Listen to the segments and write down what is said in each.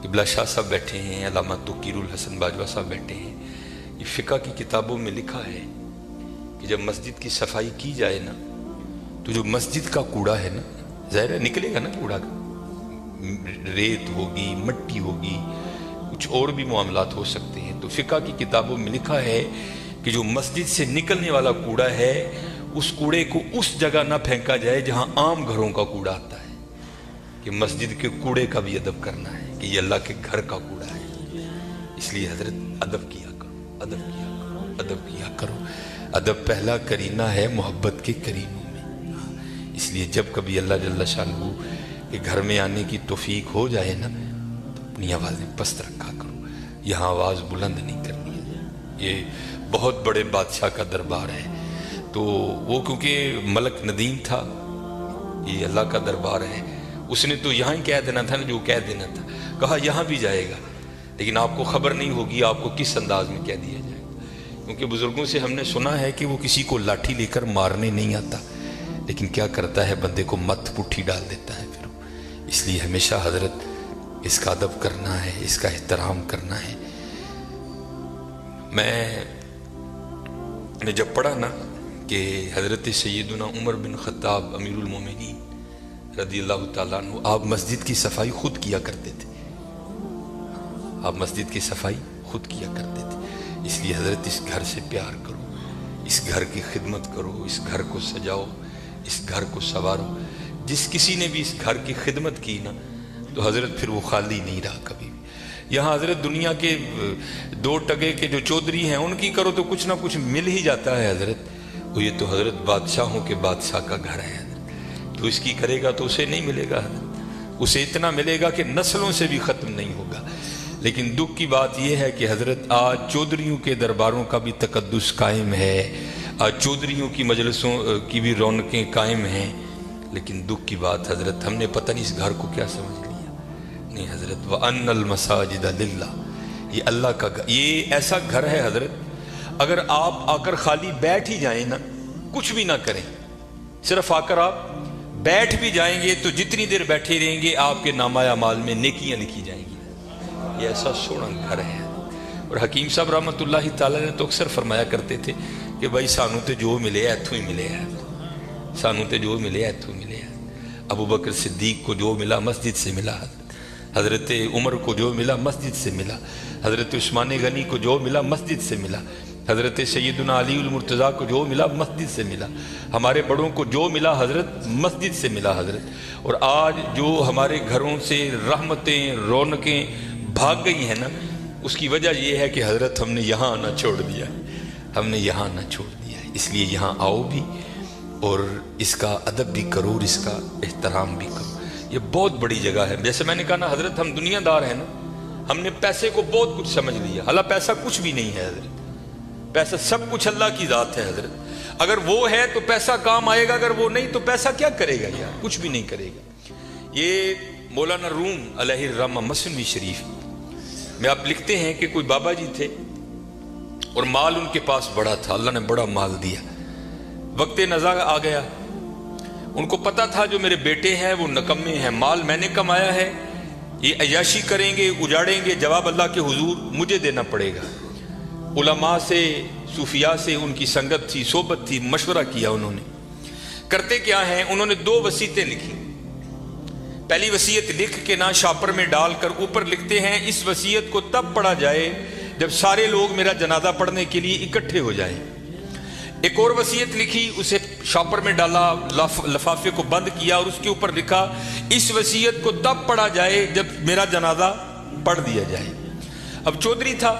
قبلہ شاہ صاحب بیٹھے ہیں، علامہ توقیر الحسن باجوہ صاحب بیٹھے ہیں، یہ فقہ کی کتابوں میں لکھا ہے کہ جب مسجد کی صفائی کی جائے نا تو جو مسجد کا کوڑا ہے نا، ظاہر ہے نکلے گا نا کوڑا کا، ریت ہوگی، مٹی ہوگی، کچھ اور بھی معاملات ہو سکتے ہیں، تو فقہ کی کتابوں میں لکھا ہے کہ جو مسجد سے نکلنے والا کوڑا ہے اس کوڑے کو اس جگہ نہ پھینکا جائے جہاں عام گھروں کا کوڑا آتا ہے، کہ مسجد کے کوڑے کا بھی ادب کرنا ہے کہ یہ اللہ کے گھر کا کوڑا ہے۔ اس لیے حضرت ادب کیا کرو، ادب کیا کرو، ادب کیا کرو۔ ادب پہلا کرینہ ہے محبت کے کرینوں میں، اس لیے جب کبھی اللہ جل شانہ کے گھر میں آنے کی توفیق ہو جائے نا تو اپنی آوازیں پست رکھا کرو، یہاں آواز بلند نہیں کرنی ہے۔ یہ بہت بڑے بادشاہ کا دربار ہے، تو وہ کیونکہ ملک ندیم تھا، یہ اللہ کا دربار ہے، اس نے تو یہاں ہی کہہ دینا تھا نا جو کہہ دینا تھا، کہا یہاں بھی جائے گا، لیکن آپ کو خبر نہیں ہوگی آپ کو کس انداز میں کہہ دیا جائے گا، کیونکہ بزرگوں سے ہم نے سنا ہے کہ وہ کسی کو لاٹھی لے کر مارنے نہیں آتا، لیکن کیا کرتا ہے بندے کو مت پٹھی ڈال دیتا ہے پھر۔ اس لیے ہمیشہ حضرت اس کا ادب کرنا ہے، اس کا احترام کرنا ہے۔ میں نے جب پڑھا نا کہ حضرت سیدنا عمر بن خطاب امیر المومنین رضی اللہ تعالیٰ عنہ آپ مسجد کی صفائی خود کیا کرتے تھے، آپ مسجد کی صفائی خود کیا کرتے تھے، اس لیے حضرت اس گھر سے پیار کرو، اس گھر کی خدمت کرو، اس گھر کو سجاؤ، اس گھر کو سنوارو۔ جس کسی نے بھی اس گھر کی خدمت کی نا تو حضرت پھر وہ خالی نہیں رہا کبھی بھی۔ یہاں حضرت دنیا کے دو ٹگے کے جو چودھری ہیں ان کی کرو تو کچھ نہ کچھ مل ہی جاتا ہے حضرت، وہ یہ تو حضرت بادشاہوں کے بادشاہ کا گھر ہے حضرت، تو اس کی کرے گا تو اسے نہیں ملے گا حضرت، اسے اتنا ملے گا کہ نسلوں سے بھی ختم نہیں ہوگا۔ لیکن دکھ کی بات یہ ہے کہ حضرت آج چودھریوں کے درباروں کا بھی تقدس قائم ہے، آج چودھریوں کی مجلسوں کی بھی رونقیں قائم ہیں، لیکن دکھ کی بات حضرت ہم نے پتہ نہیں اس گھر کو کیا سمجھ لیا۔ نہیں حضرت وَأَنَّ الْمَسَاجِدَ لِلَّهِ، یہ اللہ کا گھر، یہ ایسا گھر ہے حضرت اگر آپ آ کر خالی بیٹھ ہی جائیں نا، کچھ بھی نہ کریں، صرف آ کر آپ بیٹھ بھی جائیں گے تو جتنی دیر بیٹھے رہیں گے آپ کے نامہ اعمال میں نیکیاں لکھی جائیں گی۔ یہ ایسا سونا گھر ہے۔ اور حکیم صاحب رحمۃ اللہ تعالیٰ نے تو اکثر فرمایا کرتے تھے کہ بھائی سانو تے جو ملے ایتھوں ہی ملے ہے، سانو تے جو ملے ایتھوں ملے ہے۔ ابو بکر صدیق کو جو ملا مسجد سے ملا، حضرت عمر کو جو ملا مسجد سے ملا، حضرت عثمان غنی کو جو ملا مسجد سے ملا، حضرت سیدنا علی المرتضیٰ کو جو ملا مسجد سے ملا، ہمارے بڑوں کو جو ملا حضرت مسجد سے ملا حضرت۔ اور آج جو ہمارے گھروں سے رحمتیں رونقیں بھاگ گئی ہیں نا، اس کی وجہ یہ ہے کہ حضرت ہم نے یہاں آنا چھوڑ دیا ہے، ہم نے یہاں آنا چھوڑ دیا ہے۔ اس لیے یہاں آؤ بھی اور اس کا ادب بھی کرو اور اس کا احترام بھی کرو، یہ بہت بڑی جگہ ہے۔ جیسے میں نے کہا نا حضرت ہم دنیا دار ہیں نا، ہم نے پیسے کو بہت کچھ سمجھ لیا، حالانکہ پیسہ کچھ بھی نہیں ہے حضرت، پیسہ سب کچھ اللہ کی ذات ہے حضرت، اگر وہ ہے تو پیسہ کام آئے گا، اگر وہ نہیں تو پیسہ کیا کرے گا یار، کچھ بھی نہیں کرے گا۔ یہ مولانا روم علیہ الرحمہ مثنوی شریف میں آپ لکھتے ہیں کہ کوئی بابا جی تھے اور مال ان کے پاس بڑا تھا، اللہ نے بڑا مال دیا، وقت نزا آ گیا، ان کو پتا تھا جو میرے بیٹے ہیں وہ نکمے ہیں، مال میں نے کمایا ہے، یہ عیاشی کریں گے اجاڑیں گے، جواب اللہ کے حضور مجھے دینا پڑے گا۔ علماء سے صوفیاء سے ان کی سنگت تھی، صحبت تھی، مشورہ کیا انہوں نے، کرتے کیا ہیں، انہوں نے 2 وصیتیں لکھی۔ پہلی وصیت لکھ کے نا شاپر میں ڈال کر اوپر لکھتے ہیں اس وصیت کو تب پڑھا جائے جب سارے لوگ میرا جنازہ پڑھنے کے لیے اکٹھے ہو جائیں۔ ایک اور وصیت لکھی، اسے شاپر میں ڈالا، لفافے کو بند کیا اور اس کے اوپر لکھا اس وصیت کو تب پڑھا جائے جب میرا جنازہ پڑھ دیا جائے۔ اب چودھری تھا،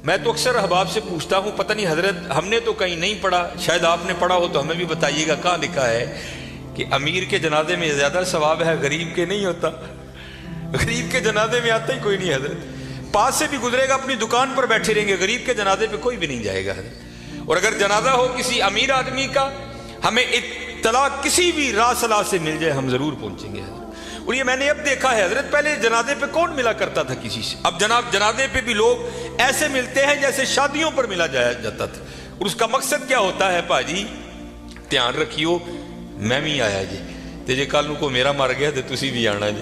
میں تو اکثر احباب سے پوچھتا ہوں پتہ نہیں حضرت ہم نے تو کہیں نہیں پڑھا، شاید آپ نے پڑھا ہو تو ہمیں بھی بتائیے گا، کہاں لکھا ہے کہ امیر کے جنازے میں زیادہ ثواب ہے، غریب کے نہیں ہوتا، غریب کے جنازے میں آتا ہی کوئی نہیں حضرت، پاس سے بھی گزرے گا اپنی دکان پر بیٹھے رہیں گے، غریب کے جنازے پہ کوئی بھی نہیں جائے گا حضرت۔ اور اگر جنازہ ہو کسی امیر آدمی کا، ہمیں اطلاع کسی بھی راہ صلاح سے مل جائے ہم ضرور پہنچیں گے حضرت۔ اور یہ میں نے اب دیکھا ہے حضرت، پہلے جنازے پہ کون ملا کرتا تھا کسی سے، اب جناب جنازے پہ بھی لوگ ایسے ملتے ہیں جیسے شادیوں پر ملا جاتا تھا، اور اس کا مقصد کیا ہوتا ہے، پاجی دھیان رکھیو میں بھی آیا جی تے جے کل کو میرا مر گیا تے تسی بھی آنا جی،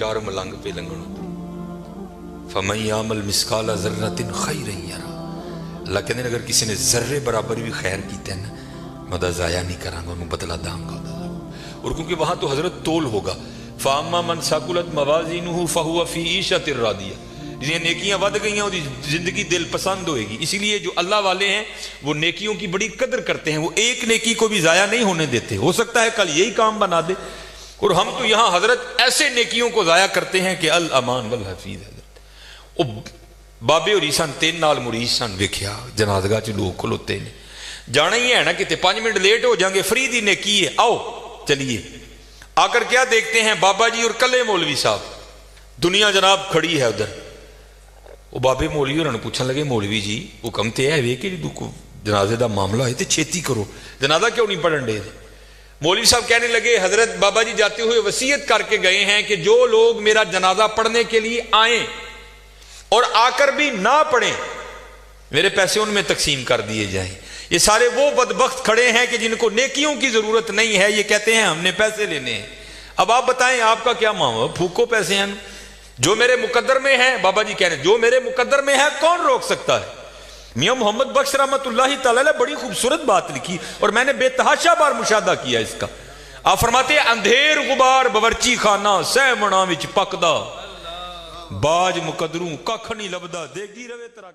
4 ملنگ پہ لنگن ہوتے فَمَن يَعْمَلْ مِثْقَالَ ذَرَّةٍ خَيْرًا يَرَهُ اللہ کہتے ہیں اگر کسی نے ذرے برابر بھی خیر کیتے ہیں نا میں دا ضائع نہیں کروں گا انہوں بدلہ داں گا اور کیونکہ وہاں تو حضرت تول ہوگا فَأَمَّا مَنْ ثَقُلَتْ مَوَازِينُهُ فَهُوَ فِي عِيشَةٍ رَاضِيَةٍ جنہیں نیکیاں ود گئی ہیں وہ زندگی دل پسند ہوئے گی اسی لیے جو اللہ والے ہیں وہ نیکیوں کی بڑی قدر کرتے ہیں وہ ایک نیکی کو بھی ضائع نہیں ہونے دیتے ہو سکتا ہے کل یہی کام بنا دے اور ہم تو یہاں حضرت ایسے نیکیوں کو ضائع کرتے ہیں کہ الامان والحفیظ حضرت بابے اور عیسان 3 نال مریض سن ویکھیا جنازگاہ چ لوگ کھلوتے نے جانا ہی ہے نا کہ 5 منٹ لیٹ ہو جائیں گے فری دی نیکی ہے آؤ چلیے آ کر کیا دیکھتے ہیں بابا جی اور کلے مولوی صاحب دنیا جناب کھڑی ہے ادھر وہ بابے مولوی انہوں نے پوچھنے لگے مولوی جی حکم تے ہے کہ جنازے دا معاملہ ہے تے چھیتی کرو جنازہ کیوں نہیں پڑھن دے مولوی صاحب کہنے لگے حضرت بابا جی جاتے ہوئے وصیت کر کے گئے ہیں کہ جو لوگ میرا جنازہ پڑھنے کے لیے آئیں اور آ کر بھی نہ پڑھیں میرے پیسے ان میں تقسیم کر دیے جائیں یہ سارے وہ بدبخت کھڑے ہیں کہ جن کو نیکیوں کی ضرورت نہیں ہے یہ کہتے ہیں ہم نے پیسے لینے ہیں اب آپ بتائیں آپ کا کیا معاملہ پھوکو پیسے ہیں جو میرے مقدر میں ہے بابا جی کہہ رہے ہیں جو میرے مقدر میں ہے کون روک سکتا ہے میاں محمد بخش رحمت اللہ تعالی نے بڑی خوبصورت بات لکھی اور میں نے بے تحاشا بار مشاہدہ کیا اس کا آپ فرماتے ہیں اندھیر غبار باورچی خانہ سہ منا وچ پکدا باج مقدروں ککھ نہیں لبدا دیگی روے ترا